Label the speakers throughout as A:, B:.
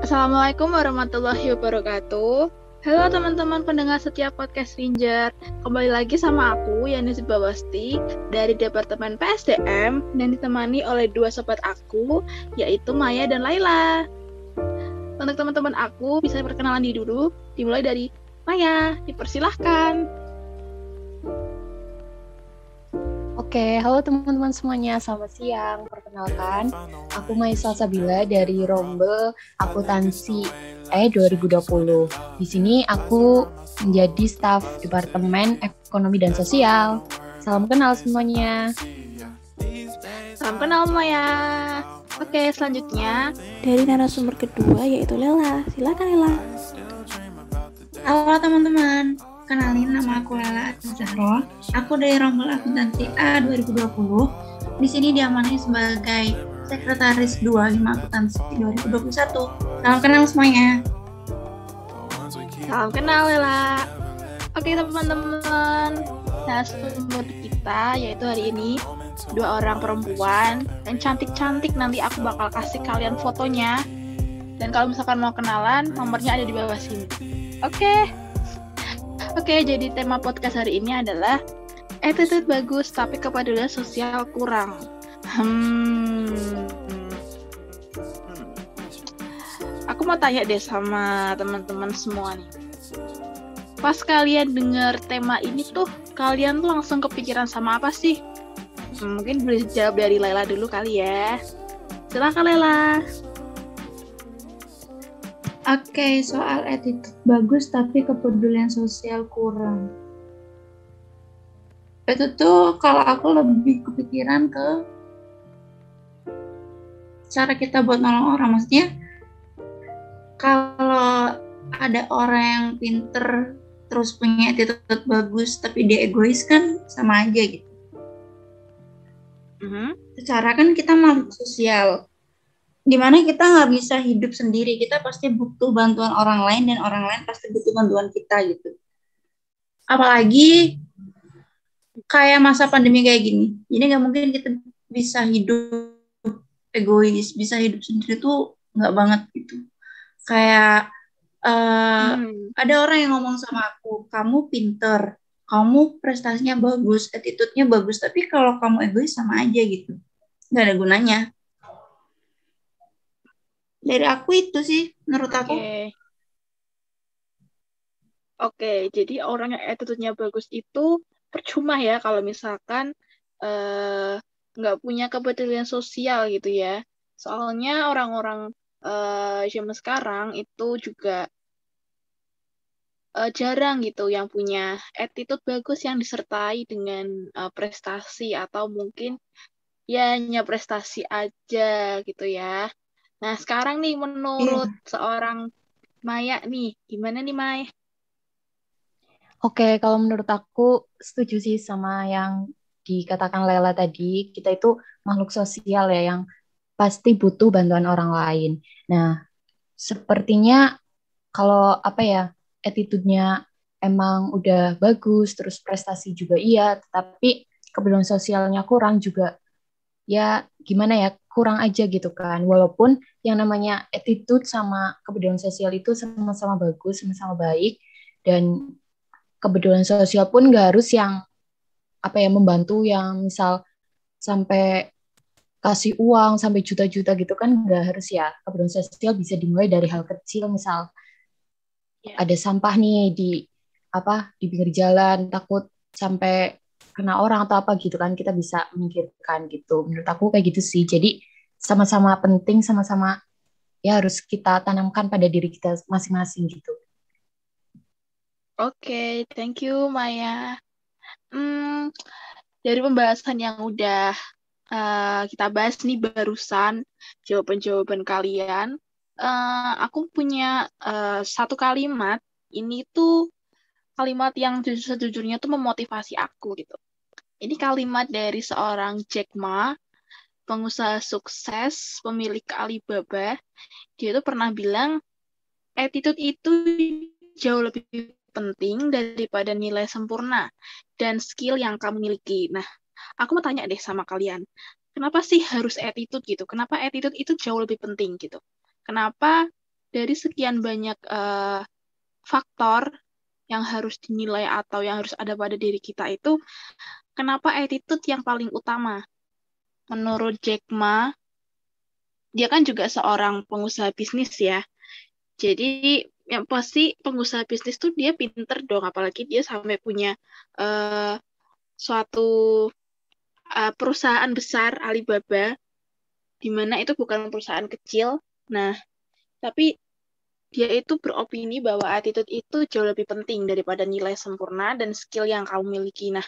A: Assalamualaikum warahmatullahi wabarakatuh. Halo teman-teman pendengar setiap podcast Ranger. Kembali lagi sama aku, Yani Zibawasti, dari Departemen PSDM, dan ditemani oleh dua sobat aku, yaitu Maya dan Laila. Untuk teman-teman aku, bisa perkenalan diri dulu, dimulai dari Maya, dipersilahkan.
B: Oke, halo teman-teman semuanya, selamat siang. Perkenalkan, aku Maisa Sabila dari Rombel Akuntansi 2020. Di sini aku menjadi staf Departemen Ekonomi dan Sosial. Salam kenal semuanya.
A: Salam kenal Maya. Oke, selanjutnya
C: dari narasumber kedua yaitu Lela. Silakan Lela.
D: Halo teman-teman, kenalin nama aku Lela Zahro. Aku dari Rombel Akuntansi A 2020. Di sini diamanai sebagai Sekretaris 2 Hima Akuntansi 2021. Salam kenal semuanya.
A: Salam kenal Lela. Oke teman-teman, narasumber kita yaitu hari ini dua orang perempuan dan cantik-cantik. Nanti aku bakal kasih kalian fotonya. Dan kalau misalkan mau kenalan, nomornya ada di bawah sini. Oke, jadi tema podcast hari ini adalah attitude bagus tapi kepedulian sosial kurang. Aku mau tanya deh sama teman-teman semua nih. Pas kalian dengar tema ini tuh, kalian tuh langsung kepikiran sama apa sih? Mungkin boleh jawab dari Laila dulu kali ya. Silakan Laila.
D: Oke, soal attitude bagus tapi kepedulian sosial kurang. Itu tuh kalau aku lebih kepikiran ke cara kita buat nolong orang. Maksudnya kalau ada orang yang pinter terus punya attitude bagus tapi dia egois kan sama aja gitu. Secara kan kita makhluk sosial, dimana kita nggak bisa hidup sendiri, kita pasti butuh bantuan orang lain dan orang lain pasti butuh bantuan kita gitu. Apalagi kayak masa pandemi kayak gini, jadi nggak mungkin kita bisa hidup egois, bisa hidup sendiri tuh nggak banget gitu. Kayak ada orang yang ngomong sama aku, kamu pinter, kamu prestasinya bagus, attitude-nya bagus, tapi kalau kamu egois sama aja gitu, nggak ada gunanya. Dari aku itu sih, menurut aku.
A: Oke, jadi orang yang attitude-nya bagus itu percuma ya kalau misalkan nggak punya kepedulian sosial gitu ya. Soalnya orang-orang zaman sekarang itu juga jarang gitu yang punya attitude bagus yang disertai dengan prestasi atau mungkin ya hanya prestasi aja gitu ya. Nah sekarang nih menurut seorang Maya nih, gimana nih Maya?
B: Oke, kalau menurut aku setuju sih sama yang dikatakan Lela tadi. Kita itu makhluk sosial ya yang pasti butuh bantuan orang lain. Nah, sepertinya kalau attitude-nya emang udah bagus, terus prestasi juga iya, tetapi kepedulian sosialnya kurang juga, ya gimana ya, kurang aja gitu kan. Walaupun yang namanya attitude sama kepedulian sosial itu sama-sama bagus, sama-sama baik, dan kepedulian sosial pun nggak harus yang membantu yang misal sampai kasih uang sampai juta-juta gitu kan, nggak harus ya. Kepedulian sosial bisa dimulai dari hal kecil, misal ada sampah nih di pinggir jalan, takut sampai kena orang atau apa gitu kan, kita bisa memikirkan gitu. Menurut aku kayak gitu sih. Jadi sama-sama penting, sama-sama ya harus kita tanamkan pada diri kita masing-masing gitu.
A: Oke, thank you Maya. Dari pembahasan yang udah kita bahas nih barusan, jawaban-jawaban kalian, aku punya satu kalimat. Ini tuh kalimat yang sejujurnya tuh memotivasi aku gitu. Ini kalimat dari seorang Jack Ma, pengusaha sukses, pemilik Alibaba. Dia tuh pernah bilang, attitude itu jauh lebih penting daripada nilai sempurna dan skill yang kamu miliki. Nah, aku mau tanya deh sama kalian, kenapa sih harus attitude gitu? Kenapa attitude itu jauh lebih penting gitu? Kenapa dari sekian banyak faktor yang harus dinilai atau yang harus ada pada diri kita itu, kenapa attitude yang paling utama? Menurut Jack Ma, dia kan juga seorang pengusaha bisnis ya. Jadi yang pasti pengusaha bisnis tuh dia pinter dong, apalagi dia sampai punya eh, suatu perusahaan besar Alibaba, di mana itu bukan perusahaan kecil. Nah, tapi dia itu beropini bahwa attitude itu jauh lebih penting daripada nilai sempurna dan skill yang kamu miliki. Nah,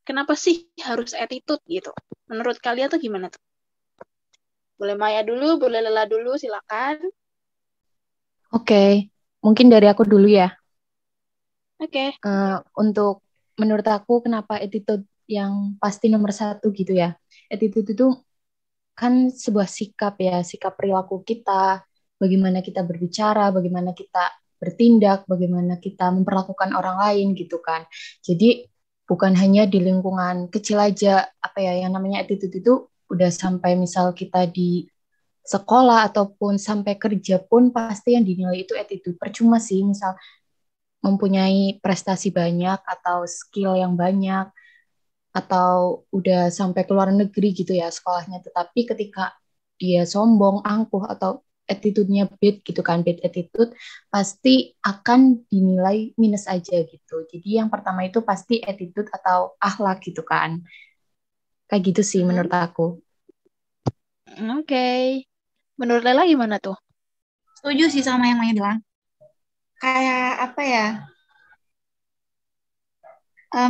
A: kenapa sih harus attitude gitu? Menurut kalian tuh gimana tuh? Boleh Maya dulu, boleh Lela dulu, silakan.
B: Oke, mungkin dari aku dulu ya.
A: Oke.
B: Untuk menurut aku kenapa attitude yang pasti nomor satu gitu ya. Attitude itu kan sebuah sikap ya, sikap perilaku kita, bagaimana kita berbicara, bagaimana kita bertindak, bagaimana kita memperlakukan orang lain gitu kan. Jadi bukan hanya di lingkungan kecil aja, apa ya, yang namanya attitude itu udah sampai misal kita di sekolah ataupun sampai kerja pun pasti yang dinilai itu attitude. Percuma sih misal mempunyai prestasi banyak atau skill yang banyak atau udah sampai ke luar negeri gitu ya sekolahnya, tetapi ketika dia sombong, angkuh atau attitude-nya bad gitu kan, bad attitude, pasti akan dinilai minus aja gitu. Jadi yang pertama itu pasti attitude atau akhlak gitu kan. Kayak gitu sih menurut aku.
A: Oke. Menurut Lela gimana tuh?
D: Setuju sih sama yang Maya bilang. Kayak apa ya?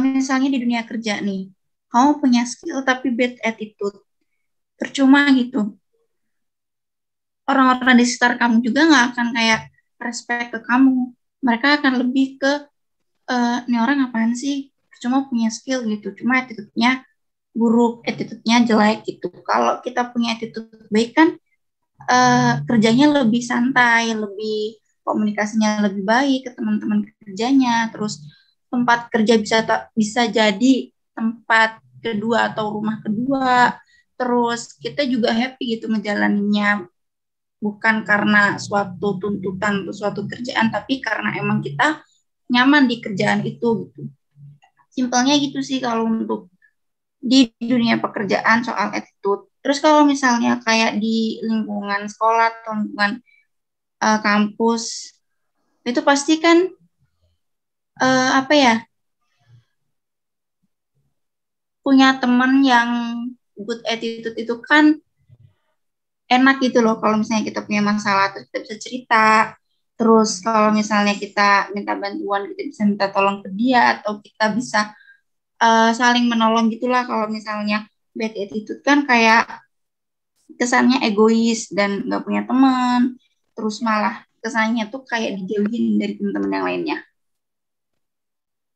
D: Misalnya di dunia kerja nih, kamu punya skill tapi bad attitude, percuma gitu. Orang-orang di sekitar kamu juga nggak akan kayak respect ke kamu. Mereka akan lebih ke, ini orang apaan sih? Cuma punya skill gitu, cuma attitude-nya buruk, attitude-nya jelek gitu. Kalau kita punya attitude baik kan, kerjanya lebih santai, lebih komunikasinya lebih baik ke teman-teman kerjanya, terus tempat kerja bisa jadi tempat kedua atau rumah kedua, terus kita juga happy gitu ngejalaninnya, bukan karena suatu tuntutan atau suatu kerjaan, tapi karena emang kita nyaman di kerjaan itu gitu. Simpelnya gitu sih kalau untuk di dunia pekerjaan soal attitude. Terus kalau misalnya kayak di lingkungan sekolah atau lingkungan kampus, itu pasti kan apa ya, punya teman yang good attitude itu kan enak gitu loh. Kalau misalnya kita punya masalah terus kita bisa cerita, terus kalau misalnya kita minta bantuan kita bisa minta tolong ke dia, atau kita bisa saling menolong gitulah. Kalau misalnya bad attitude kan kayak kesannya egois dan nggak punya teman, terus malah kesannya tuh kayak dijauhin dari teman-teman yang lainnya.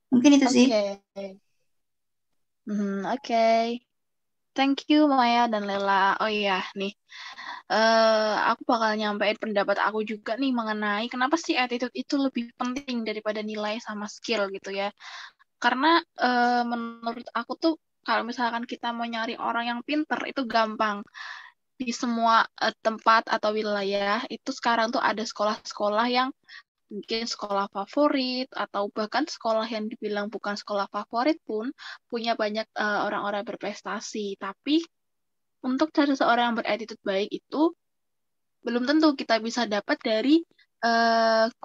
D: Mungkin itu sih.
A: Oke. Oke. Thank you Maya dan Lela. Oh iya, nih. Aku bakal nyampein pendapat aku juga nih mengenai kenapa sih attitude itu lebih penting daripada nilai sama skill gitu ya. Karena menurut aku tuh kalau misalkan kita mau nyari orang yang pinter itu gampang. Di semua tempat atau wilayah itu sekarang tuh ada sekolah-sekolah yang mungkin sekolah favorit atau bahkan sekolah yang dibilang bukan sekolah favorit pun punya banyak orang-orang berprestasi. Tapi untuk cari seorang yang berattitude baik itu belum tentu kita bisa dapat dari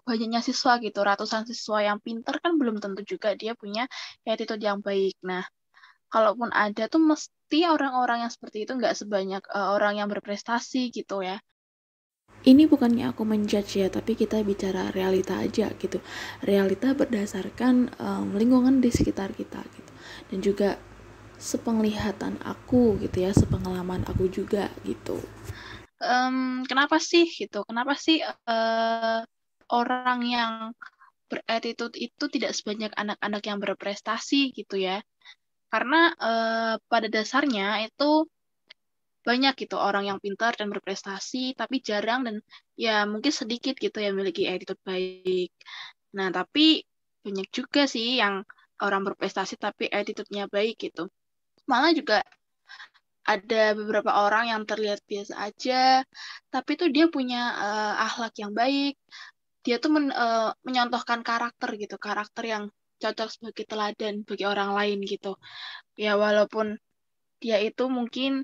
A: banyaknya siswa gitu. Ratusan siswa yang pinter kan belum tentu juga dia punya attitude yang baik. Nah, kalaupun ada tuh mesti orang-orang yang seperti itu nggak sebanyak orang yang berprestasi gitu ya.
C: Ini bukannya aku menjudge ya, tapi kita bicara realita aja gitu. Realita berdasarkan lingkungan di sekitar kita gitu. Dan juga sepenglihatan aku gitu ya, sepengalaman aku juga gitu.
A: Kenapa sih gitu? Kenapa sih orang yang berattitude itu tidak sebanyak anak-anak yang berprestasi gitu ya? Karena pada dasarnya itu banyak gitu orang yang pintar dan berprestasi, tapi jarang dan ya mungkin sedikit gitu yang memiliki attitude baik. Nah, tapi banyak juga sih yang orang berprestasi tapi attitude-nya baik gitu. Malah juga ada beberapa orang yang terlihat biasa aja, tapi tuh dia punya akhlak yang baik. Dia tuh menyontohkan karakter gitu, karakter yang cocok sebagai teladan bagi orang lain gitu. Ya walaupun dia itu mungkin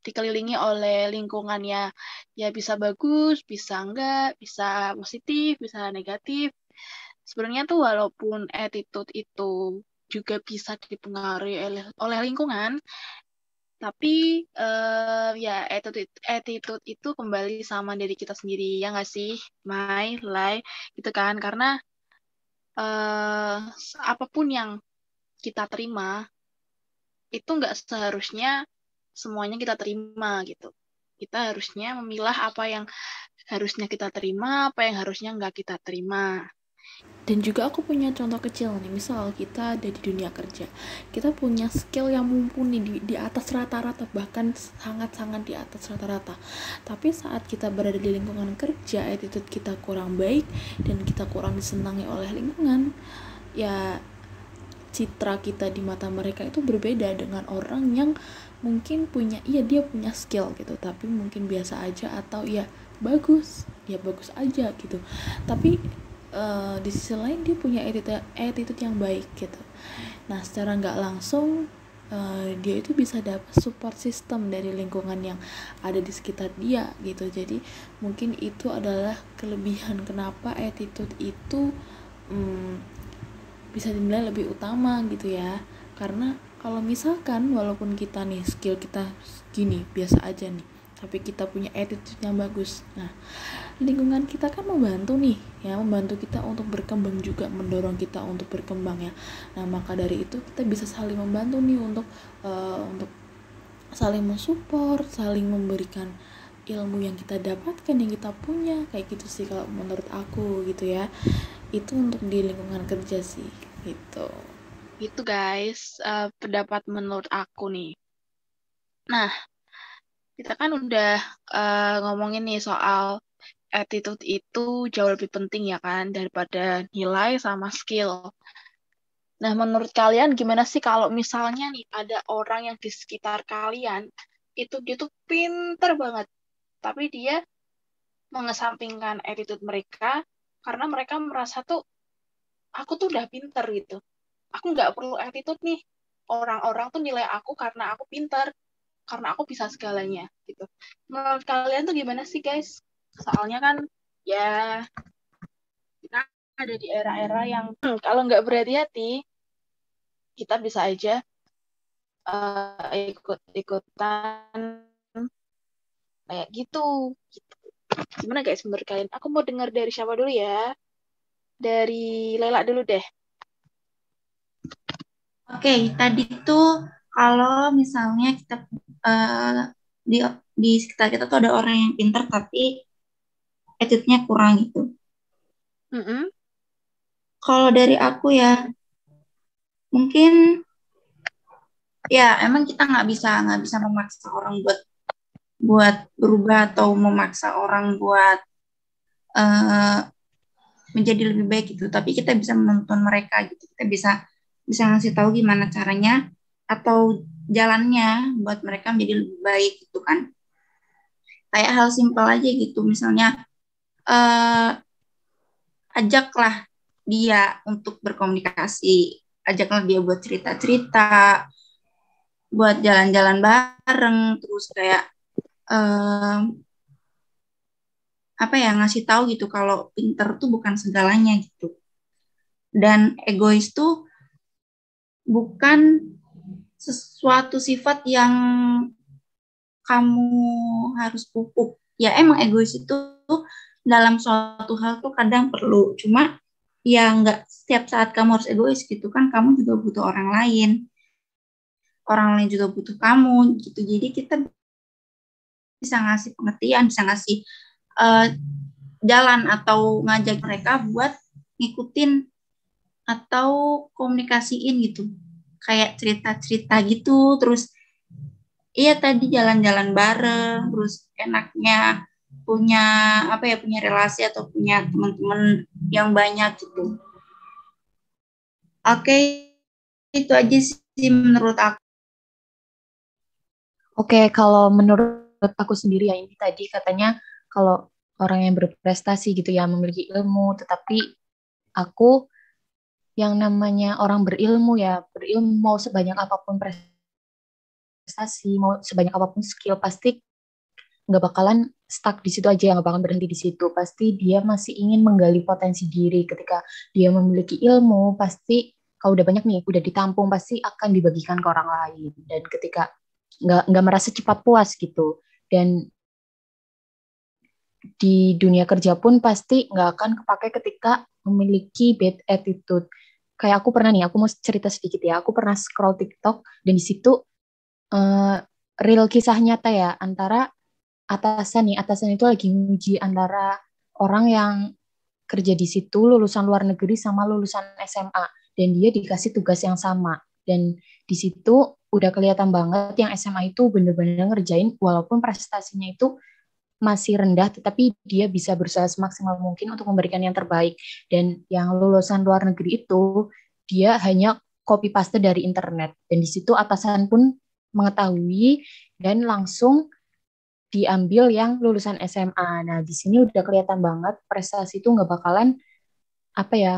A: dikelilingi oleh lingkungannya, ya bisa bagus, bisa enggak, bisa positif, bisa negatif. Sebenarnya tuh walaupun attitude itu juga bisa dipengaruhi oleh lingkungan, tapi ya attitude itu kembali sama diri kita sendiri, ya nggak sih, Mai, Lai, gitu kan? Karena apapun yang kita terima itu nggak seharusnya semuanya kita terima gitu. Kita harusnya memilah apa yang harusnya kita terima, apa yang harusnya nggak kita terima.
C: Dan juga aku punya contoh kecil nih, misal kita ada di dunia kerja, kita punya skill yang mumpuni di atas rata-rata, bahkan sangat-sangat di atas rata-rata, tapi saat kita berada di lingkungan kerja, attitude kita kurang baik dan kita kurang disenangi oleh lingkungan, ya citra kita di mata mereka itu berbeda dengan orang yang mungkin dia punya skill gitu, tapi mungkin biasa aja, atau ya bagus aja gitu, tapi di sisi lain dia punya attitude yang baik gitu. Nah, secara nggak langsung dia itu bisa dapat support system dari lingkungan yang ada di sekitar dia gitu. Jadi mungkin itu adalah kelebihan kenapa attitude itu bisa dinilai lebih utama gitu ya. Karena kalau misalkan walaupun kita nih skill kita gini biasa aja nih, tapi kita punya attitude yang bagus, nah lingkungan kita kan membantu kita untuk berkembang juga, mendorong kita untuk berkembang ya. Nah, maka dari itu kita bisa saling membantu nih untuk saling mensupport, saling memberikan ilmu yang kita dapatkan, yang kita punya, kayak gitu sih kalau menurut aku gitu ya. Itu untuk di lingkungan kerja sih gitu.
A: Gitu guys, pendapat menurut aku nih. Nah, kita kan udah ngomongin nih soal attitude itu jauh lebih penting ya kan daripada nilai sama skill. Nah, menurut kalian gimana sih kalau misalnya nih ada orang yang di sekitar kalian itu dia tuh pinter banget, tapi dia mengesampingkan attitude mereka karena mereka merasa tuh aku tuh udah pinter gitu. Aku nggak perlu attitude nih. Orang-orang tuh nilai aku karena aku pinter, karena aku bisa segalanya gitu. Menurut kalian tuh gimana sih guys? Soalnya kan ya kita ada di era-era yang kalau nggak berhati-hati kita bisa aja ikut-ikutan kayak gitu. Gimana guys menurut kalian? Aku mau dengar dari siapa dulu ya? Dari Lela dulu deh.
D: Oke, tadi tuh kalau misalnya kita di sekitar kita tuh ada orang yang pintar tapi attitude-nya kurang gitu. Kalau dari aku ya, mungkin ya emang kita nggak bisa memaksa orang buat berubah atau memaksa orang buat menjadi lebih baik gitu. Tapi kita bisa menuntun mereka gitu. Kita bisa ngasih tahu gimana caranya atau jalannya buat mereka menjadi lebih baik gitu kan. Kayak hal simpel aja gitu, misalnya ajaklah dia untuk berkomunikasi, ajaklah dia buat cerita-cerita, buat jalan-jalan bareng, terus kayak ngasih tahu gitu kalau pinter tuh bukan segalanya gitu. Dan egois tuh bukan sesuatu sifat yang kamu harus pupuk. Ya emang egois itu dalam suatu hal tuh kadang perlu. Cuma ya nggak setiap saat kamu harus egois gitu kan. Kamu juga butuh orang lain. Orang lain juga butuh kamu gitu. Jadi kita bisa ngasih pengertian, bisa ngasih jalan atau ngajak mereka buat ngikutin atau komunikasiin gitu. Kayak cerita-cerita gitu, terus iya tadi jalan-jalan bareng, terus enaknya punya punya relasi atau punya teman-teman yang banyak gitu. Oke, itu aja sih menurut aku.
B: Oke, kalau menurut aku sendiri ya ini tadi katanya kalau orang yang berprestasi gitu ya memiliki ilmu, tetapi aku yang namanya orang berilmu ya, berilmu mau sebanyak apapun prestasi, mau sebanyak apapun skill, pasti nggak bakalan stuck di situ aja, nggak bakalan berhenti di situ. Pasti dia masih ingin menggali potensi diri. Ketika dia memiliki ilmu, pasti kalau udah banyak nih, udah ditampung, pasti akan dibagikan ke orang lain. Dan ketika nggak merasa cepat puas gitu. Dan di dunia kerja pun pasti nggak akan kepake ketika memiliki bad attitude. Kayak aku pernah nih, aku mau cerita sedikit ya. Aku pernah scroll TikTok dan di situ eh, real kisah nyata ya antara atasan itu lagi nguji antara orang yang kerja di situ lulusan luar negeri sama lulusan SMA dan dia dikasih tugas yang sama dan di situ udah kelihatan banget yang SMA itu bener-bener ngerjain walaupun prestasinya itu masih rendah tetapi dia bisa berusaha semaksimal mungkin untuk memberikan yang terbaik dan yang lulusan luar negeri itu dia hanya copy paste dari internet dan di situ atasan pun mengetahui dan langsung diambil yang lulusan SMA. Nah, di sini udah kelihatan banget prestasi itu nggak bakalan apa ya,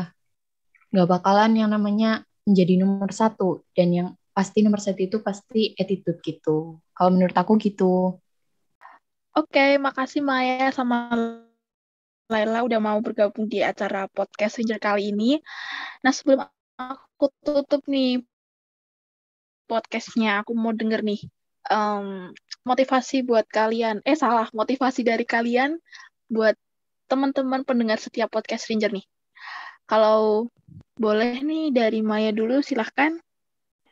B: nggak bakalan yang namanya menjadi nomor satu dan yang pasti nomor satu itu pasti attitude gitu. Kalau menurut aku gitu.
A: Oke, makasih Maya sama Laila udah mau bergabung di acara podcast Ranger kali ini. Nah, sebelum aku tutup nih podcastnya, aku mau denger nih em, motivasi buat kalian. Salah, motivasi dari kalian buat teman-teman pendengar setiap podcast Ranger nih. Kalau boleh nih dari Maya dulu, silahkan.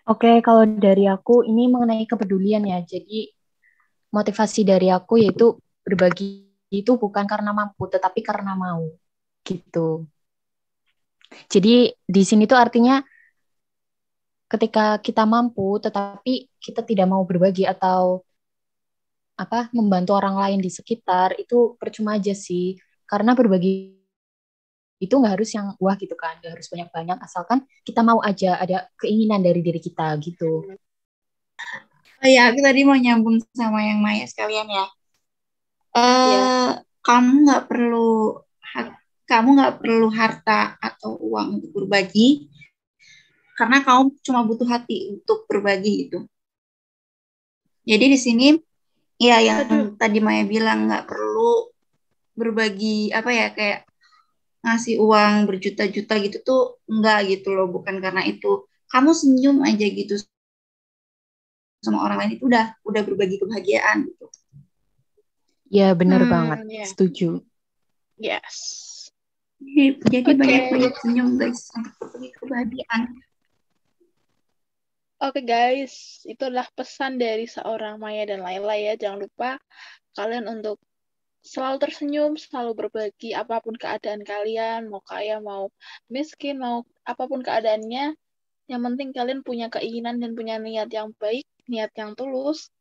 B: Oke, kalau dari aku ini mengenai kepedulian ya. Jadi motivasi dari aku yaitu berbagi itu bukan karena mampu, tetapi karena mau gitu. Jadi di sini tuh artinya ketika kita mampu, tetapi kita tidak mau berbagi atau membantu orang lain di sekitar itu percuma aja sih. Karena berbagi itu nggak harus yang wah gitu kan, nggak harus banyak-banyak, asalkan kita mau aja ada keinginan dari diri kita gitu.
D: Oh ya, aku tadi mau nyambung sama yang Maya sekalian ya.
A: Ya.
D: eh kamu nggak perlu kamu nggak perlu harta atau uang untuk berbagi karena kamu cuma butuh hati untuk berbagi gitu. Jadi di sini ya yang
A: Aduh.
D: tadi Maya bilang nggak perlu berbagi apa ya kayak ngasih uang berjuta-juta gitu tuh enggak gitu loh, bukan karena itu. Kamu senyum aja gitu sama orang lain itu udah berbagi kebahagiaan gitu.
B: Ya bener banget,
A: Ya.
B: setuju.
A: Yes.
D: Jadi
A: Oke.
D: banyak-banyak senyum guys untuk berbagi kebahagiaan.
A: Oke guys, itu adalah pesan dari seorang Maya dan Laila ya. Jangan lupa kalian untuk selalu tersenyum, selalu berbagi apapun keadaan kalian, mau kaya, mau miskin, mau apapun keadaannya. Yang penting kalian punya keinginan dan punya niat yang baik, niat yang tulus,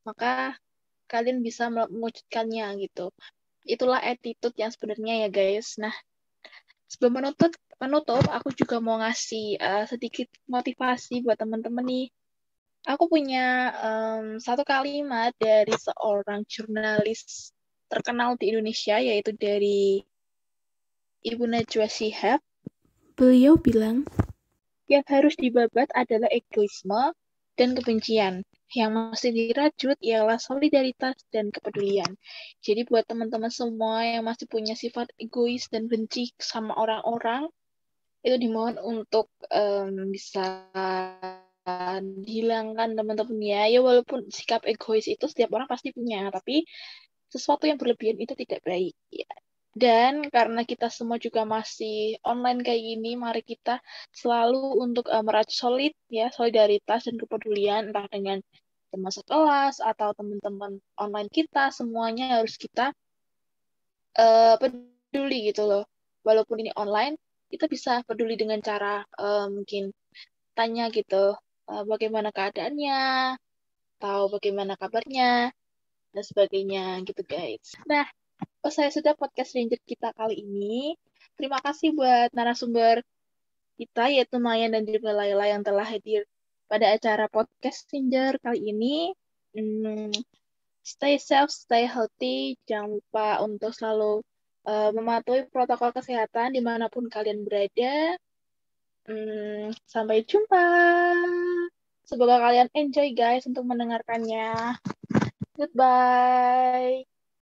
A: maka kalian bisa mewujudkannya gitu. Itulah attitude yang sebenarnya ya guys. Nah, sebelum menutup, aku juga mau ngasih sedikit motivasi buat teman-teman nih. Aku punya satu kalimat dari seorang jurnalis terkenal di Indonesia, yaitu dari Ibu Najwa Shihab.
C: Beliau bilang,
A: Yang harus dibabat adalah egoisme dan kebencian. Yang mesti dirajut ialah solidaritas dan kepedulian. Jadi buat teman-teman semua yang masih punya sifat egois dan benci sama orang-orang, itu dimohon untuk bisa dihilangkan teman-teman ya. Ya walaupun sikap egois itu setiap orang pasti punya, tapi sesuatu yang berlebihan itu tidak baik. Ya. Dan karena kita semua juga masih online kayak gini, mari kita selalu untuk merajut solid ya, solidaritas dan kepedulian entah dengan teman sekelas atau teman-teman online kita, semuanya harus kita peduli gitu loh. Walaupun ini online, kita bisa peduli dengan cara mungkin tanya gitu, bagaimana keadaannya, atau bagaimana kabarnya, dan sebagainya gitu guys. Nah, saya sudah podcast Ranger kita kali ini. Terima kasih buat narasumber kita, yaitu Mayan dan juga Laila yang telah hadir pada acara podcast Ranger kali ini. Hmm, stay safe, stay healthy. Jangan lupa untuk selalu mematuhi protokol kesehatan dimanapun kalian berada. Sampai jumpa. Semoga kalian enjoy guys untuk mendengarkannya. Goodbye.